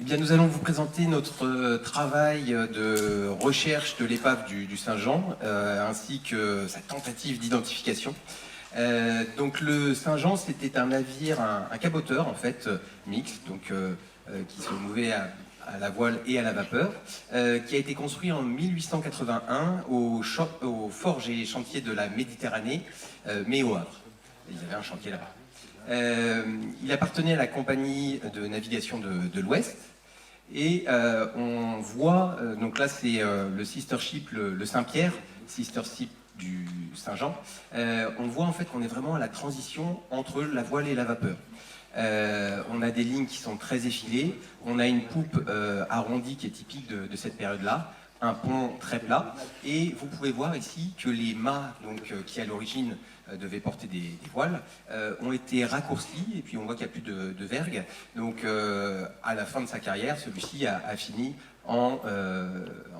bien, nous allons vous présenter notre travail de recherche de l'épave du Saint-Jean, ainsi que sa tentative d'identification. Donc le Saint-Jean, c'était un navire, un caboteur en fait, mixte, donc, qui se mouvait à la voile et à la vapeur, qui a été construit en 1881 aux forges et chantiers de la Méditerranée, mais au Havre. Il y avait un chantier là-bas. Il appartenait à la compagnie de navigation de l'Ouest. Et on voit, donc là c'est le sister ship, le Saint-Pierre, sister ship du Saint-Jean. On voit en fait qu'on est vraiment à la transition entre la voile et la vapeur. On a des lignes qui sont très effilées, on a une poupe arrondie qui est typique de cette période-là, un pont très plat, et vous pouvez voir ici que les mâts, donc, qui à l'origine devaient porter des voiles, ont été raccourcis, et puis on voit qu'il n'y a plus de vergue. Donc à la fin de sa carrière, celui-ci a fini en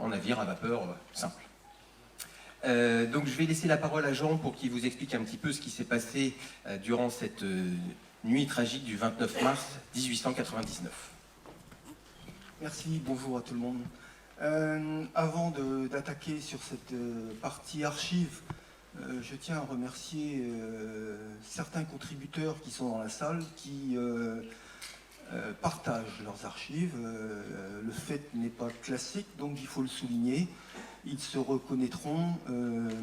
navire à vapeur simple. Donc je vais laisser la parole à Jean pour qu'il vous explique un petit peu ce qui s'est passé durant cette nuit tragique du 29 mars 1899. Merci, bonjour à tout le monde. Avant d'attaquer sur cette partie archives, je tiens à remercier certains contributeurs qui sont dans la salle, qui partagent leurs archives. Le fait n'est pas classique, donc il faut le souligner. Ils se reconnaîtront.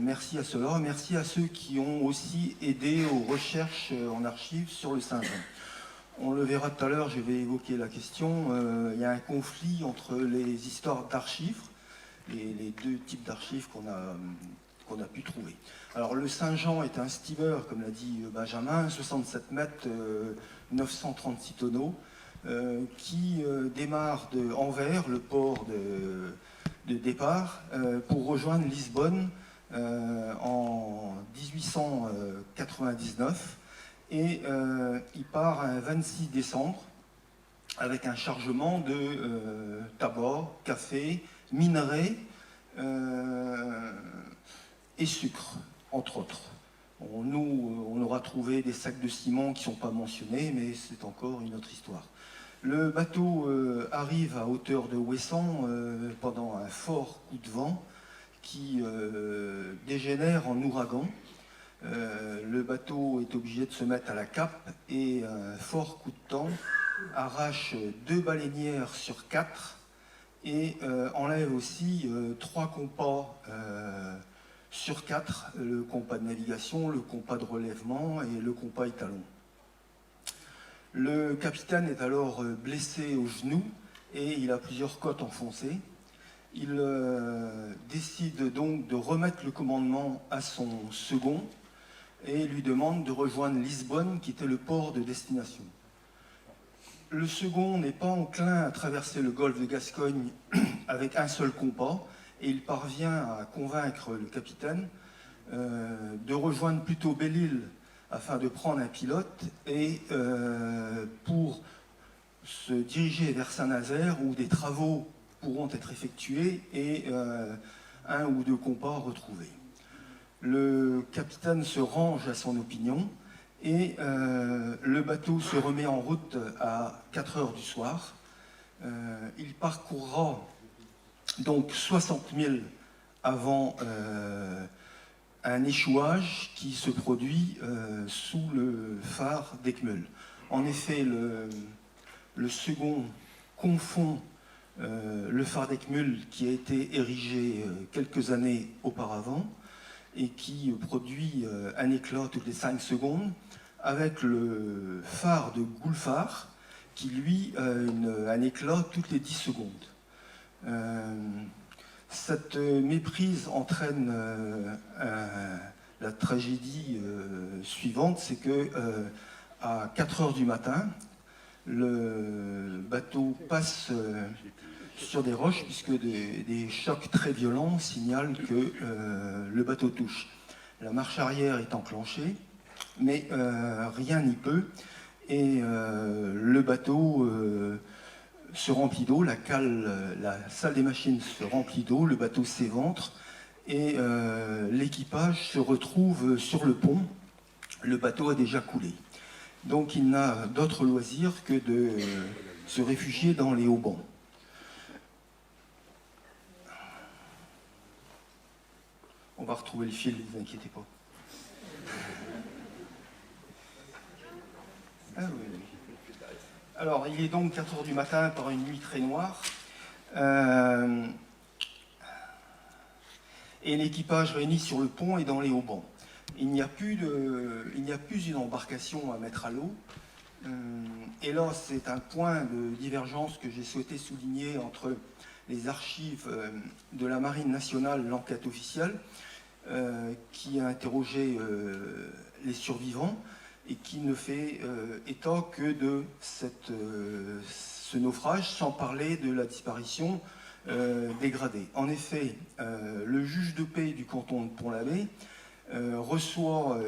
Merci à ceux-là. Merci à ceux qui ont aussi aidé aux recherches en archives sur le Saint-Jean. On le verra tout à l'heure, je vais évoquer la question. Il y a un conflit entre les histoires d'archives et les deux types d'archives qu'on a pu trouver. Alors le Saint-Jean est un steamer, comme l'a dit Benjamin, 67 mètres, 936 tonneaux, qui démarre de Anvers, le port de départ, pour rejoindre Lisbonne en 1899. Et il part un 26 décembre avec un chargement de tabac, café, minerais et sucre, entre autres. On aura trouvé des sacs de ciment qui ne sont pas mentionnés, mais c'est encore une autre histoire. Le bateau arrive à hauteur de Ouessant pendant un fort coup de vent qui dégénère en ouragan. Le bateau est obligé de se mettre à la cape et un fort coup de temps arrache 2 baleinières sur 4 et enlève aussi 3 compas sur 4, le compas de navigation, le compas de relèvement et le compas étalon. Le capitaine est alors blessé au genou et il a plusieurs côtes enfoncées. Il décide donc de remettre le commandement à son second et lui demande de rejoindre Lisbonne, qui était le port de destination. Le second n'est pas enclin à traverser le golfe de Gascogne avec un seul compas, et il parvient à convaincre le capitaine de rejoindre plutôt Belle-Île afin de prendre un pilote, et pour se diriger vers Saint-Nazaire, où des travaux pourront être effectués et un ou deux compas retrouvés. Le capitaine se range à son opinion et le bateau se remet en route à 4 heures du soir. Il parcourra donc 60 milles avant un échouage qui se produit sous le phare d'Eckmühl. En effet, le second confond le phare d'Eckmühl qui a été érigé quelques années auparavant et qui produit un éclat toutes les 5 secondes, avec le phare de Goulfar, qui lui a un éclat toutes les 10 secondes. Cette méprise entraîne la tragédie suivante, c'est que à 4 heures du matin, le bateau passe sur des roches, puisque des chocs très violents signalent que le bateau touche. La marche arrière est enclenchée, mais rien n'y peut, et le bateau se remplit d'eau, la salle des machines se remplit d'eau, le bateau s'éventre, et l'équipage se retrouve sur le pont. Le bateau a déjà coulé. Donc il n'a d'autre loisir que de se réfugier dans les haubans. On va retrouver le fil, ne vous inquiétez pas. Ah oui, oui. Alors, il est donc 4 heures du matin par une nuit très noire. Et l'équipage réuni sur le pont est dans les haubans. Il n'y a plus une embarcation à mettre à l'eau. Et là, c'est un point de divergence que j'ai souhaité souligner entre les archives de la Marine nationale, l'enquête officielle, qui a interrogé les survivants et qui ne fait état que de ce naufrage, sans parler de la disparition dégradée. En effet, le juge de paix du canton de Pont-l'Abbé reçoit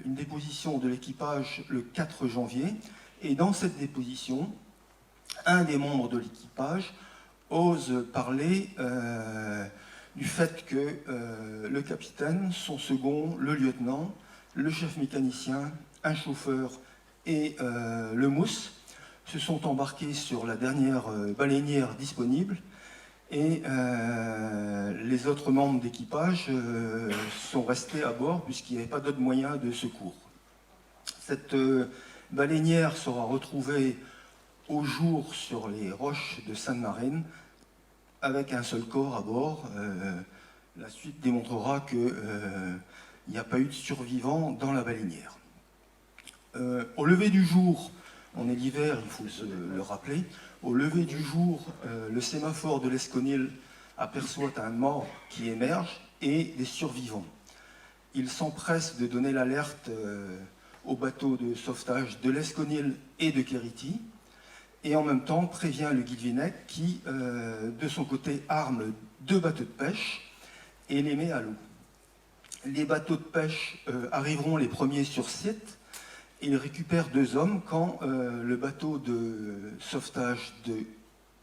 une déposition de l'équipage le 4 janvier, et dans cette déposition, un des membres de l'équipage ose parler du fait que le capitaine, son second, le lieutenant, le chef mécanicien, un chauffeur et le mousse se sont embarqués sur la dernière baleinière disponible, et les autres membres d'équipage sont restés à bord puisqu'il n'y avait pas d'autres moyens de secours. Cette baleinière sera retrouvée au jour sur les roches de Sainte-Marine avec un seul corps à bord. La suite démontrera qu'il n'y a pas eu de survivants dans la baleinière. Au lever du jour, on est l'hiver, il faut le rappeler, au lever du jour, le sémaphore de l'Esconil aperçoit un mort qui émerge et des survivants. Il s'empresse de donner l'alerte aux bateaux de sauvetage de l'Esconil et de Quérity, et en même temps prévient le Guilvinec qui, de son côté, arme 2 bateaux de pêche et les met à l'eau. Les bateaux de pêche arriveront les premiers sur site. Il récupère 2 hommes quand le bateau de sauvetage de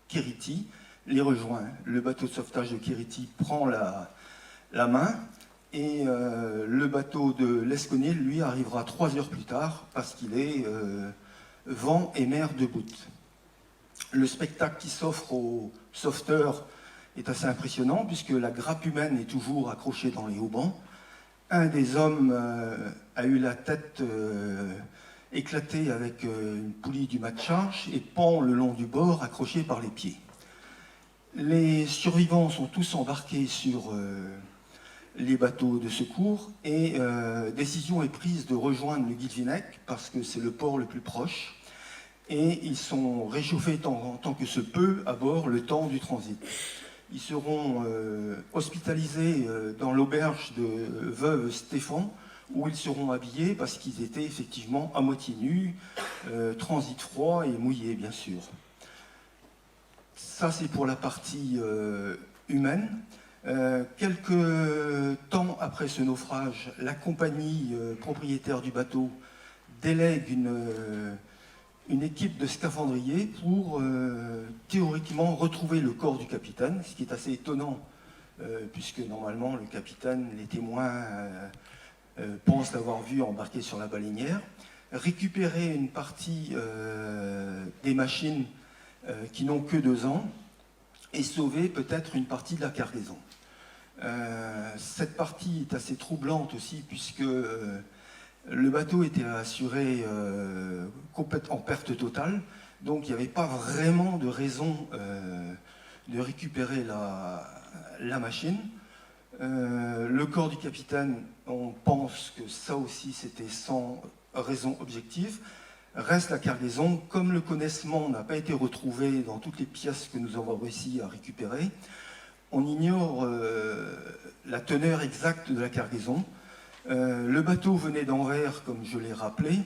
Quérity les rejoint. Le bateau de sauvetage de Quérity prend la main, et le bateau de l'Esconil, lui, arrivera 3 heures plus tard parce qu'il est vent et mer debout. Le spectacle qui s'offre aux sauveteurs est assez impressionnant puisque la grappe humaine est toujours accrochée dans les haubans. Un des hommes a eu la tête éclatée avec une poulie du mât de charge et pend le long du bord, accroché par les pieds. Les survivants sont tous embarqués sur les bateaux de secours, et décision est prise de rejoindre le Guilvinec parce que c'est le port le plus proche, et ils sont réchauffés tant que se peut à bord le temps du transit. Ils seront hospitalisés dans l'auberge de Veuve Stéphane, où ils seront habillés parce qu'ils étaient effectivement à moitié nus, transit froid et mouillé bien sûr. Ça c'est pour la partie humaine. Quelques temps après ce naufrage, la compagnie propriétaire du bateau délègue une équipe de scaphandriers pour théoriquement retrouver le corps du capitaine, ce qui est assez étonnant puisque normalement le capitaine, les témoins pensent l'avoir vu embarqué sur la baleinière, récupérer une partie des machines qui n'ont que 2 ans et sauver peut-être une partie de la cargaison. Cette partie est assez troublante aussi puisque le bateau était assuré complètement en perte totale, donc il n'y avait pas vraiment de raison de récupérer la machine. Le corps du capitaine, on pense que ça aussi c'était sans raison objective. Reste la cargaison. Comme le connaissement n'a pas été retrouvé dans toutes les pièces que nous avons réussi à récupérer, on ignore la teneur exacte de la cargaison. Le bateau venait d'Anvers, comme je l'ai rappelé.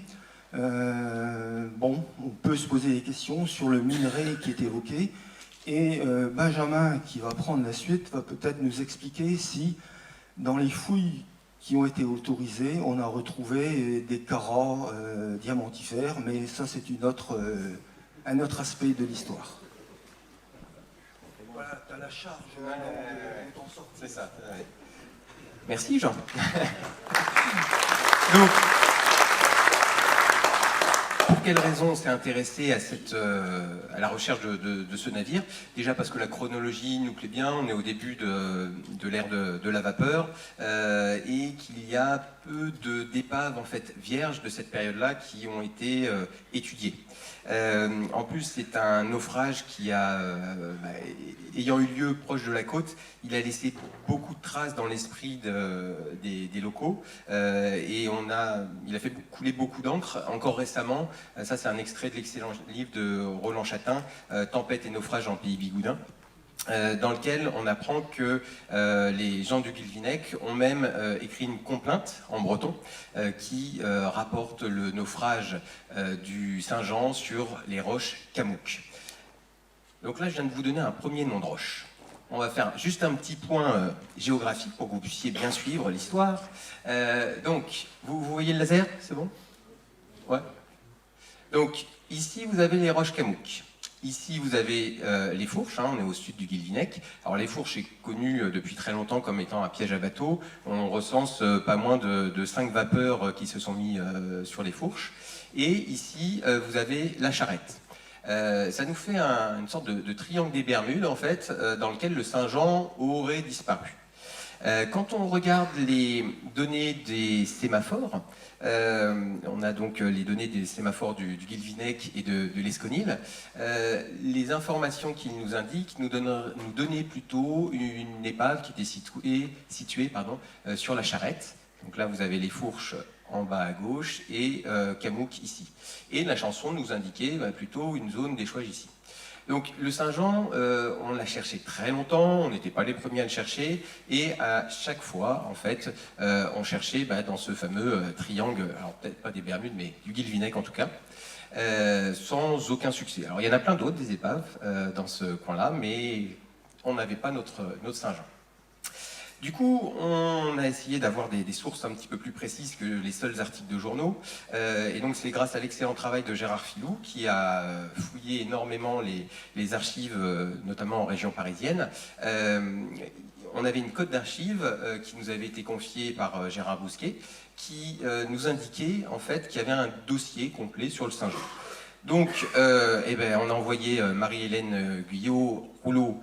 Bon, on peut se poser des questions sur le minerai qui est évoqué. Et Benjamin, qui va prendre la suite, va peut-être nous expliquer si, dans les fouilles qui ont été autorisées, on a retrouvé des carats diamantifères, mais ça c'est un autre aspect de l'histoire. Voilà, tu as la charge de t'en sortir. C'est ça. Ouais. Merci Jean. Donc, quelle raison on s'est intéressé à la recherche de ce navire? Déjà parce que la chronologie nous plaît bien, on est au début de l'ère de la vapeur, et qu'il y a peu d'épaves en fait vierges de cette période-là qui ont été étudiées. En plus, c'est un naufrage qui ayant eu lieu proche de la côte, il a laissé beaucoup de traces dans l'esprit des locaux, et il a fait couler beaucoup d'encre. Encore récemment, ça c'est un extrait de l'excellent livre de Roland Chatin, Tempête et naufrage en pays bigoudin, dans lequel on apprend que les gens du Guilvinec ont même écrit une complainte en breton qui rapporte le naufrage du Saint-Jean sur les roches Camouk. Donc là, je viens de vous donner un premier nom de roche. On va faire juste un petit point géographique pour que vous puissiez bien suivre l'histoire. Donc, vous voyez le laser? C'est bon? Ouais. Donc, ici, vous avez les roches Camouk. Ici, vous avez les Fourches, on est au sud du Guilvinec. Alors, les Fourches est connu depuis très longtemps comme étant un piège à bateau. On recense pas moins de 5 vapeurs qui se sont mis sur les Fourches. Et ici, vous avez la Charrette. Ça nous fait une sorte de triangle des Bermudes, en fait, dans lequel le Saint-Jean aurait disparu. Quand on regarde les données des sémaphores, on a donc les données des sémaphores du Guilvinec et de l'Esconil. Les informations qu'ils nous indiquent nous donnaient plutôt une épave qui était située sur la Charrette. Donc là, vous avez les Fourches en bas à gauche et Camouk ici. Et la chanson nous indiquait plutôt une zone d'échouage ici. Donc le Saint-Jean, on l'a cherché très longtemps, on n'était pas les premiers à le chercher, et à chaque fois, en fait, on cherchait dans ce fameux triangle, alors peut-être pas des Bermudes, mais du Guilvinec en tout cas, sans aucun succès. Alors il y en a plein d'autres, des épaves, dans ce coin-là, mais on n'avait pas notre Saint-Jean. Du coup, on a essayé d'avoir des sources un petit peu plus précises que les seuls articles de journaux. Et donc, c'est grâce à l'excellent travail de Gérard Filou, qui a fouillé énormément les archives, notamment en région parisienne. On avait une cote d'archives qui nous avait été confiée par Gérard Bousquet, qui nous indiquait en fait qu'il y avait un dossier complet sur le Saint-Jean. Donc, on a envoyé Marie-Hélène Guyot-Rouleau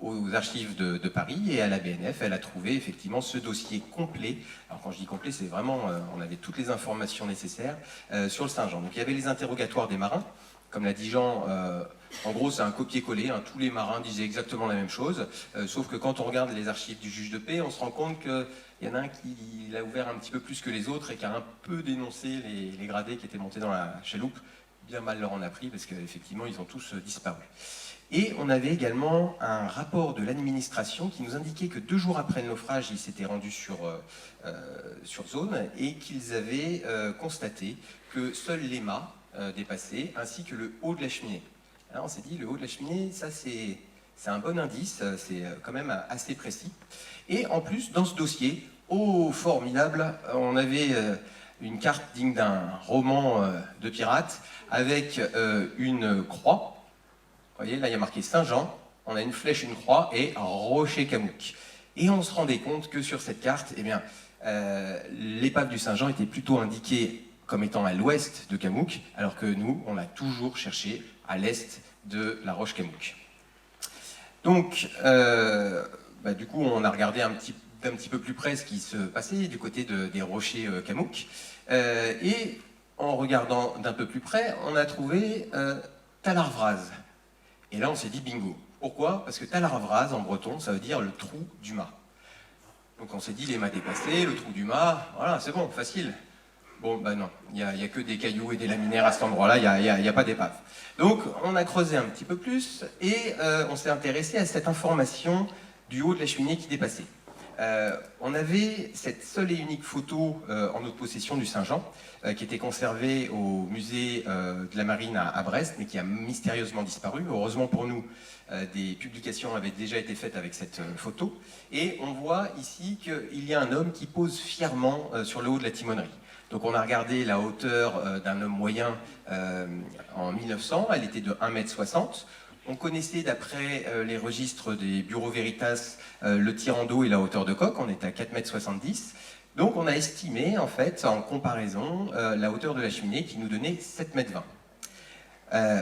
aux archives de Paris et à la BNF. Elle a trouvé effectivement ce dossier complet. Alors quand je dis complet, c'est vraiment, on avait toutes les informations nécessaires sur le Saint-Jean. Donc il y avait les interrogatoires des marins. Comme l'a dit Jean, en gros c'est un copier-coller, tous les marins disaient exactement la même chose, sauf que quand on regarde les archives du juge de paix, on se rend compte qu'il y en a un qui l'a ouvert un petit peu plus que les autres et qui a un peu dénoncé les gradés qui étaient montés dans la chaloupe. Bien mal leur en a pris parce qu'effectivement ils ont tous disparu. Et on avait également un rapport de l'administration qui nous indiquait que 2 jours après le naufrage, ils s'étaient rendus sur zone et qu'ils avaient constaté que seuls les mâts dépassaient, ainsi que le haut de la cheminée. Alors on s'est dit, le haut de la cheminée, ça c'est un bon indice, c'est quand même assez précis. Et en plus, dans ce dossier, formidable, on avait une carte digne d'un roman de pirate avec une croix. Vous voyez, là, il y a marqué Saint-Jean, on a une flèche, une croix et Rocher Camouk. Et on se rendait compte que sur cette carte, l'épave du Saint-Jean était plutôt indiquée comme étant à l'ouest de Camouk, alors que nous, on l'a toujours cherché à l'est de la roche Camouk. Donc, du coup, on a regardé d'un petit peu plus près ce qui se passait du côté des rochers Camouk. Et en regardant d'un peu plus près, on a trouvé Talarvraz. Et là, on s'est dit bingo. Pourquoi? Parce que Talarvraz, en breton, ça veut dire le trou du mât. Donc on s'est dit les mâts dépassés, le trou du mât, voilà, c'est bon, facile. Bon, non, il n'y a que des cailloux et des laminaires à cet endroit-là, il n'y a pas d'épave. Donc on a creusé un petit peu plus et on s'est intéressé à cette information du haut de la cheminée qui dépassait. On avait cette seule et unique photo en notre possession du Saint-Jean, qui était conservée au musée de la Marine à Brest, mais qui a mystérieusement disparu. Heureusement pour nous, des publications avaient déjà été faites avec cette photo. Et on voit ici qu'il y a un homme qui pose fièrement sur le haut de la timonerie. Donc on a regardé la hauteur d'un homme moyen en 1900, elle était de 1,60 m. On connaissait d'après les registres des bureaux Veritas le tirant d'eau et la hauteur de coque, on était à 4,70 m. Donc on a estimé, en fait, en comparaison, la hauteur de la cheminée qui nous donnait 7,20 mètres.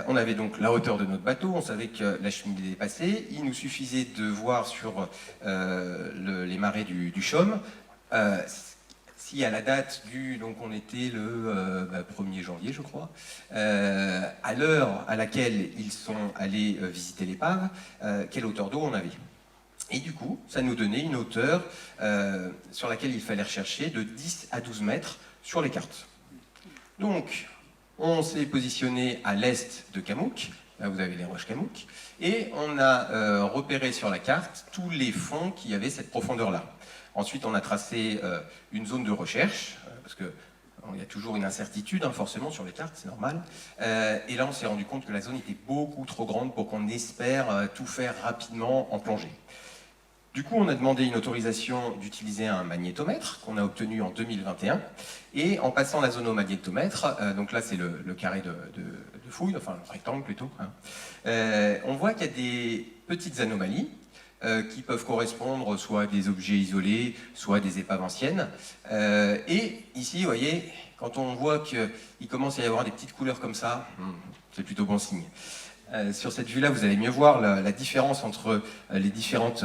On avait donc la hauteur de notre bateau, on savait que la cheminée dépassait. Il nous suffisait de voir sur les marées du Chaume si à la date donc on était le 1er janvier, je crois, à l'heure à laquelle ils sont allés visiter l'épave, quelle hauteur d'eau on avait. Et du coup, ça nous donnait une hauteur sur laquelle il fallait rechercher de 10 à 12 mètres sur les cartes. Donc, on s'est positionné à l'est de Kamouk, là vous avez les roches Kamouk, et on a repéré sur la carte tous les fonds qui avaient cette profondeur-là. Ensuite, on a tracé une zone de recherche, parce que il y a toujours une incertitude, forcément, sur les cartes, c'est normal. Et là, on s'est rendu compte que la zone était beaucoup trop grande pour qu'on espère tout faire rapidement en plongée. Du coup, on a demandé une autorisation d'utiliser un magnétomètre qu'on a obtenu en 2021. Et en passant la zone au magnétomètre, donc là c'est le carré de fouille, enfin le rectangle plutôt, on voit qu'il y a des petites anomalies qui peuvent correspondre soit à des objets isolés, soit à des épaves anciennes. Et ici, vous voyez, quand on voit qu'il commence à y avoir des petites couleurs comme ça, c'est plutôt bon signe. Sur cette vue-là, vous allez mieux voir la différence entre les différentes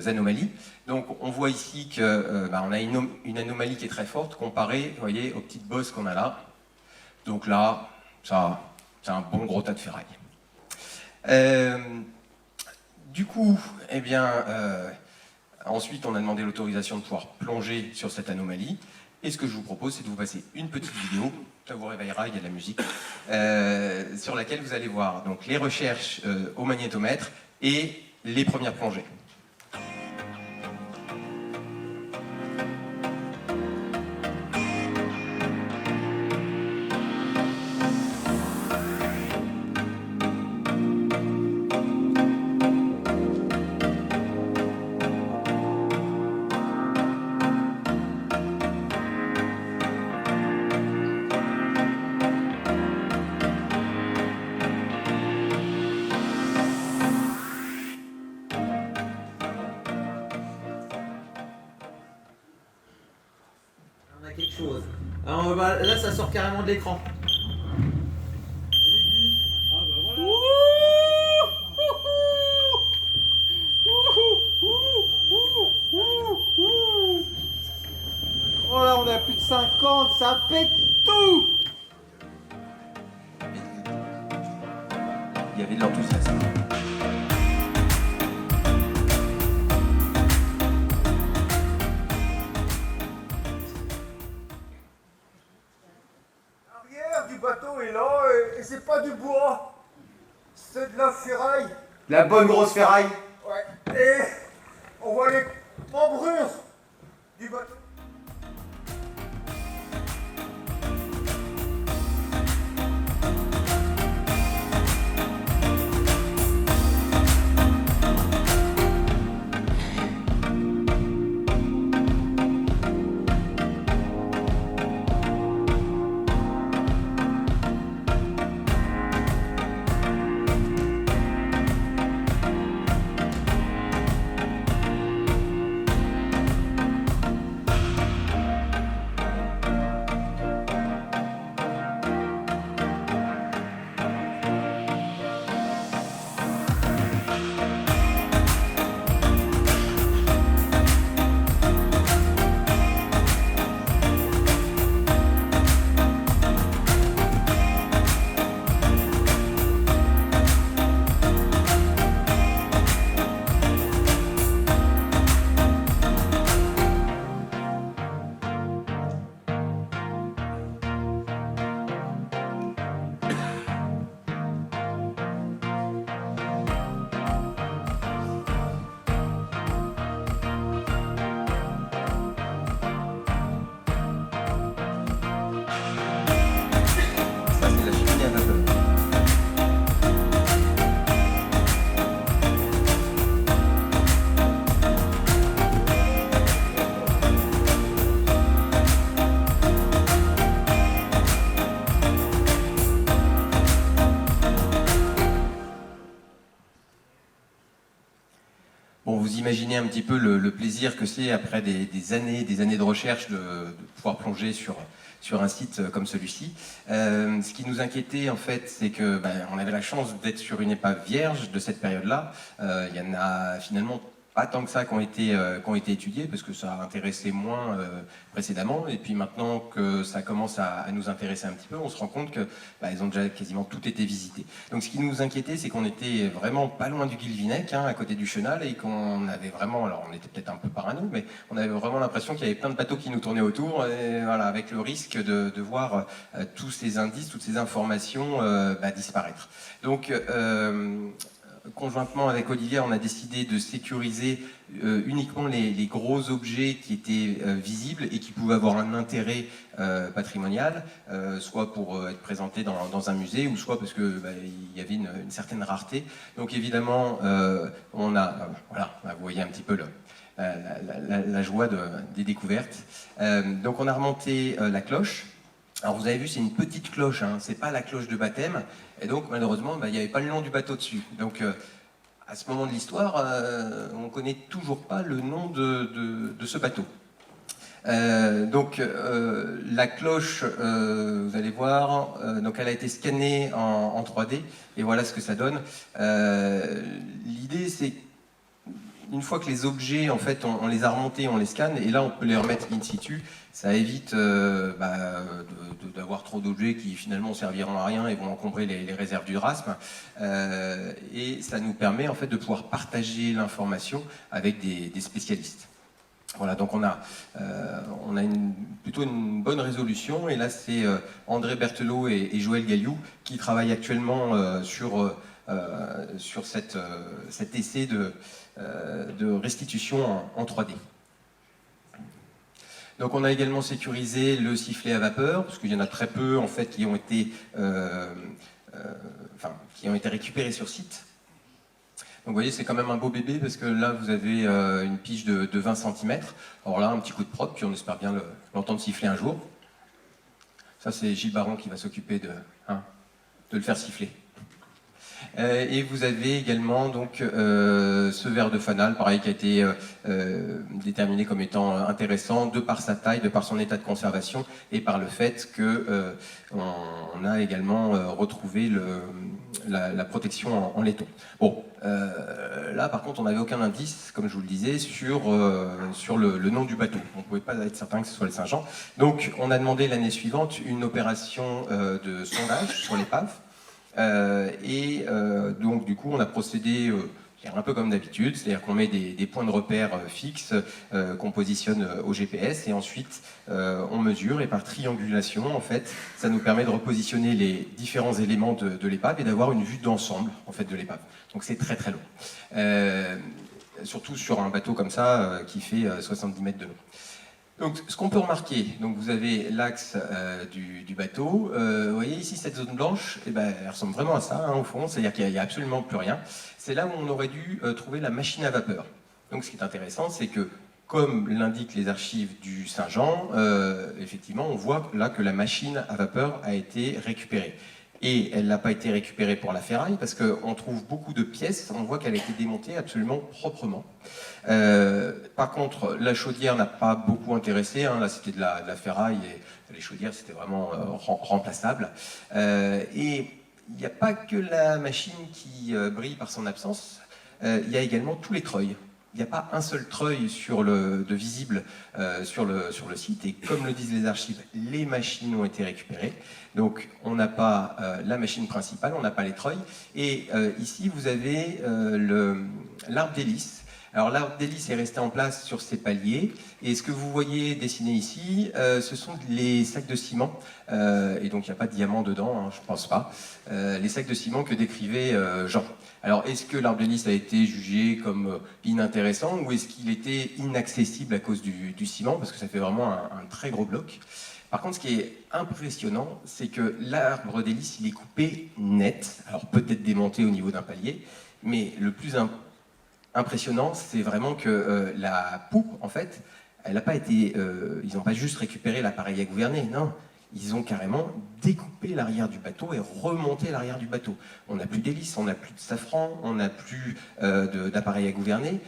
anomalies. Donc, on voit ici qu'on a une anomalie qui est très forte comparée, vous voyez, aux petites bosses qu'on a là. Donc là, ça, c'est un bon gros tas de ferraille. Du coup, eh bien, ensuite, on a demandé l'autorisation de pouvoir plonger sur cette anomalie. Et ce que je vous propose, c'est de vous passer une petite vidéo, ça vous réveillera, il y a de la musique, sur laquelle vous allez voir donc, les recherches au magnétomètre et les premières plongées. Quelque chose. Alors, là, ça sort carrément de l'écran. Oh là, on a plus de 50, ça pète tout. Il y avait de l'enthousiasme. L'arrière du bateau est là et c'est pas du bois, c'est de la ferraille. La bonne grosse ferraille. Ouais. Et on voit les membrures du bateau. imaginez un petit peu le plaisir que c'est après des années de recherche de pouvoir plonger sur un site comme celui-ci. Ce qui nous inquiétait en fait, c'est que on avait la chance d'être sur une épave vierge de cette période-là. Il y en a finalement pas tant que ça qui ont été étudiés, parce que ça intéressait moins précédemment, et puis maintenant que ça commence à nous intéresser un petit peu, on se rend compte que ils ont déjà quasiment tout été visités. Donc ce qui nous inquiétait, c'est qu'on était vraiment pas loin du Guilvinec, à côté du Chenal, et qu'on avait vraiment, alors on était peut-être un peu parano, mais on avait vraiment l'impression qu'il y avait plein de bateaux qui nous tournaient autour, et voilà, avec le risque de voir tous ces indices, toutes ces informations disparaître. Donc conjointement avec Olivier, on a décidé de sécuriser uniquement les gros objets qui étaient visibles et qui pouvaient avoir un intérêt patrimonial, soit pour être présentés dans un musée, ou soit parce que il y avait une certaine rareté. Donc évidemment, on a, voilà, vous voyez un petit peu la joie des découvertes. Donc on a remonté la cloche. Alors vous avez vu, c'est une petite cloche, c'est pas la cloche de baptême, et donc malheureusement, il n'y avait pas le nom du bateau dessus. Donc à ce moment de l'histoire, on ne connaît toujours pas le nom de ce bateau. Donc la cloche, vous allez voir, donc elle a été scannée en 3D, et voilà ce que ça donne. L'idée, c'est une fois que les objets, en fait, on les a remontés, on les scanne, et là on peut les remettre in situ. Ça évite d'avoir trop d'objets qui finalement serviront à rien et vont encombrer les réserves du DRASM. Et ça nous permet en fait de pouvoir partager l'information avec des spécialistes. Voilà, donc on a plutôt une bonne résolution. Et là, c'est André Berthelot et Joël Galliou qui travaillent actuellement sur cet essai de restitution en 3D. Donc on a également sécurisé le sifflet à vapeur, parce qu'il y en a très peu en fait qui ont été récupérés sur site. Donc vous voyez, c'est quand même un beau bébé, parce que là vous avez une pige de 20 cm. Alors là, un petit coup de prod, puis on espère bien l'entendre siffler un jour. Ça, c'est Gilles Baron qui va s'occuper de le faire siffler. Et vous avez également donc ce ver de fanal, pareil, qui a été déterminé comme étant intéressant de par sa taille, de par son état de conservation, et par le fait que on a également retrouvé la protection en laiton. Bon, là par contre on n'avait aucun indice, comme je vous le disais, sur le nom du bateau. On ne pouvait pas être certain que ce soit le Saint-Jean. Donc on a demandé l'année suivante une opération de sondage sur l'épave. Donc du coup on a procédé un peu comme d'habitude, c'est-à-dire qu'on met des points de repère fixes qu'on positionne au GPS, et ensuite on mesure, et par triangulation en fait ça nous permet de repositionner les différents éléments de l'épave et d'avoir une vue d'ensemble en fait de l'épave. Donc c'est très très long, surtout sur un bateau comme ça qui fait 70 mètres de long. Donc, ce qu'on peut remarquer, donc vous avez l'axe du bateau. Vous voyez ici cette zone blanche, elle ressemble vraiment à ça au fond, c'est-à-dire qu'il n'y a absolument plus rien. C'est là où on aurait dû trouver la machine à vapeur. Donc, ce qui est intéressant, c'est que, comme l'indiquent les archives du Saint-Jean, effectivement, on voit là que la machine à vapeur a été récupérée. Et elle n'a pas été récupérée pour la ferraille, parce qu'on trouve beaucoup de pièces, on voit qu'elle a été démontée absolument proprement. Par contre, la chaudière n'a pas beaucoup intéressé, là c'était de la ferraille, et les chaudières c'était vraiment remplaçable. Et il n'y a pas que la machine qui brille par son absence, il y a également tous les treuils. Il n'y a pas un seul treuil de visible sur le site, et comme le disent les archives, les machines ont été récupérées. Donc on n'a pas la machine principale, on n'a pas les treuils. Et ici vous avez l'arbre d'hélice. Alors l'arbre d'hélice est resté en place sur ces paliers, et ce que vous voyez dessiné ici, ce sont les sacs de ciment, et donc il n'y a pas de diamant dedans, je ne pense pas, les sacs de ciment que décrivait Jean. Alors est-ce que l'arbre d'hélice a été jugé comme inintéressant, ou est-ce qu'il était inaccessible à cause du ciment, parce que ça fait vraiment un très gros bloc. Par contre, ce qui est impressionnant, c'est que l'arbre d'hélice, il est coupé net, alors peut-être démonté au niveau d'un palier, mais le plus impressionnant, c'est vraiment que la poupe, en fait, elle n'a pas été. Ils n'ont pas juste récupéré l'appareil à gouverner, non. ils ont carrément découpé l'arrière du bateau et remonté l'arrière du bateau. On n'a plus d'hélice, on n'a plus de safran, on n'a plus d'appareil à gouverner.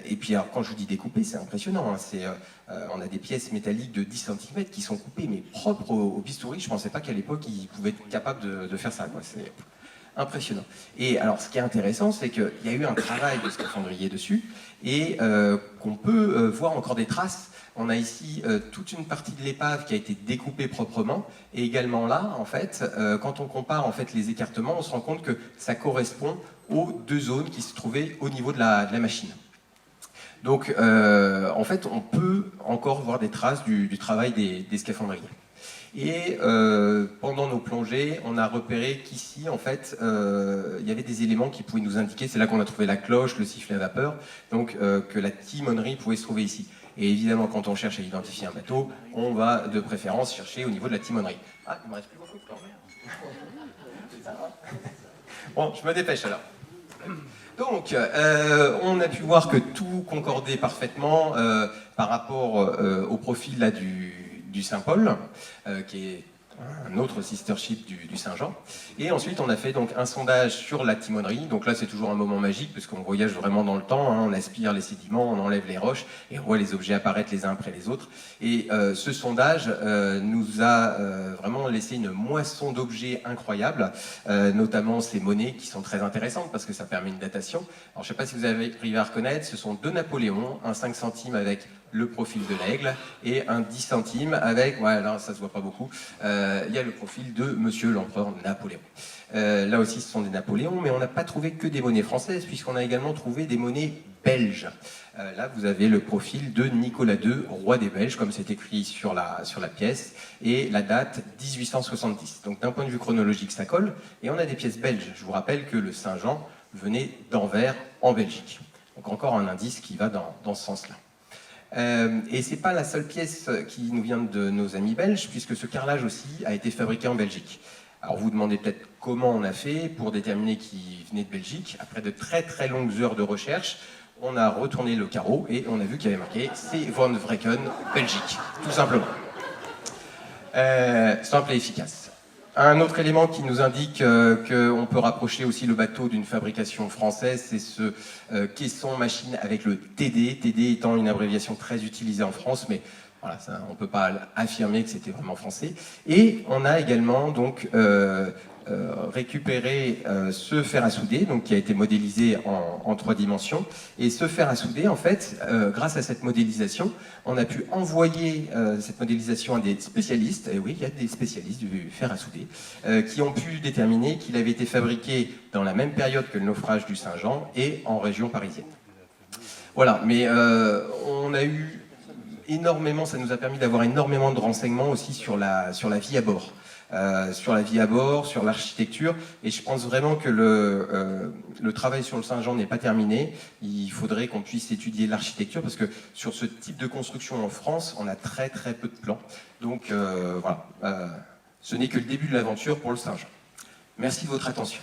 Et puis alors, quand je vous dis découpé, c'est impressionnant. Hein, on a des pièces métalliques de 10 cm qui sont coupées, mais propres au bistouri. Je ne pensais pas qu'à l'époque, ils pouvaient être capables de faire ça. C'est impressionnant. Et alors, ce qui est intéressant, c'est qu'il y a eu un travail de scaphandrier dessus et qu'on peut voir encore des traces. On a ici toute une partie de l'épave qui a été découpée proprement, et également là, en fait, quand on compare en fait les écartements, on se rend compte que ça correspond aux deux zones qui se trouvaient au niveau de la machine. Donc, en fait, on peut encore voir des traces du travail des scaphandriers. Et pendant nos plongées, on a repéré qu'ici, en fait, il y avait des éléments qui pouvaient nous indiquer, c'est là qu'on a trouvé la cloche, le sifflet à vapeur, donc que la timonerie pouvait se trouver ici. Et évidemment, quand on cherche à identifier un bateau, on va de préférence chercher au niveau de la timonerie. Ah, il me reste plus beaucoup de temps. Bon, je me dépêche alors. Donc, on a pu voir que tout concordait parfaitement par rapport au profil là, du Saint-Paul, qui est un autre sister ship du Saint-Jean. Et ensuite, on a fait donc un sondage sur la timonerie. Donc là, c'est toujours un moment magique, parce qu'on voyage vraiment dans le temps. Hein. On aspire les sédiments, on enlève les roches, et on voit les objets apparaître les uns après les autres. Et ce sondage nous a vraiment laissé une moisson d'objets incroyables, notamment ces monnaies qui sont très intéressantes, parce que ça permet une datation. Alors, je ne sais pas si vous avez arrivé à reconnaître, ce sont deux Napoléons, un 5 centimes avec le profil de l'aigle et un 10 centimes avec, voilà, ça se voit pas beaucoup, il y a le profil de Monsieur l'Empereur Napoléon. Là aussi, ce sont des Napoléons, mais on n'a pas trouvé que des monnaies françaises, puisqu'on a également trouvé des monnaies belges. Là, vous avez le profil de Nicolas II, roi des Belges, comme c'est écrit sur la pièce, et la date 1870. Donc d'un point de vue chronologique, ça colle, et on a des pièces belges. Je vous rappelle que le Saint-Jean venait d'Anvers, en Belgique. Donc encore un indice qui va dans ce sens-là. Et c'est pas la seule pièce qui nous vient de nos amis belges, puisque ce carrelage aussi a été fabriqué en Belgique. Alors vous vous demandez peut-être comment on a fait pour déterminer qu'il venait de Belgique. Après de très très longues heures de recherche, on a retourné le carreau et on a vu qu'il y avait marqué « C'est Van Vreken, Belgique », tout simplement. Simple et efficace. Un autre élément qui nous indique qu'on peut rapprocher aussi le bateau d'une fabrication française, c'est ce caisson machine avec le TD, TD étant une abréviation très utilisée en France, mais voilà, ça, on ne peut pas affirmer que c'était vraiment français. Et on a également donc récupéré ce fer à souder, donc qui a été modélisé en 3 dimensions. Et ce fer à souder, en fait, grâce à cette modélisation, on a pu envoyer cette modélisation à des spécialistes, et oui, il y a des spécialistes du fer à souder, qui ont pu déterminer qu'il avait été fabriqué dans la même période que le naufrage du Saint-Jean et en région parisienne. Voilà, mais on a eu énormément, ça nous a permis d'avoir énormément de renseignements aussi sur la vie à bord. Sur la vie à bord, sur l'architecture, et je pense vraiment que le travail sur le Saint-Jean n'est pas terminé. Il faudrait qu'on puisse étudier l'architecture, parce que sur ce type de construction en France, on a très très peu de plans. Donc voilà, ce n'est que le début de l'aventure pour le Saint-Jean. Merci de votre attention.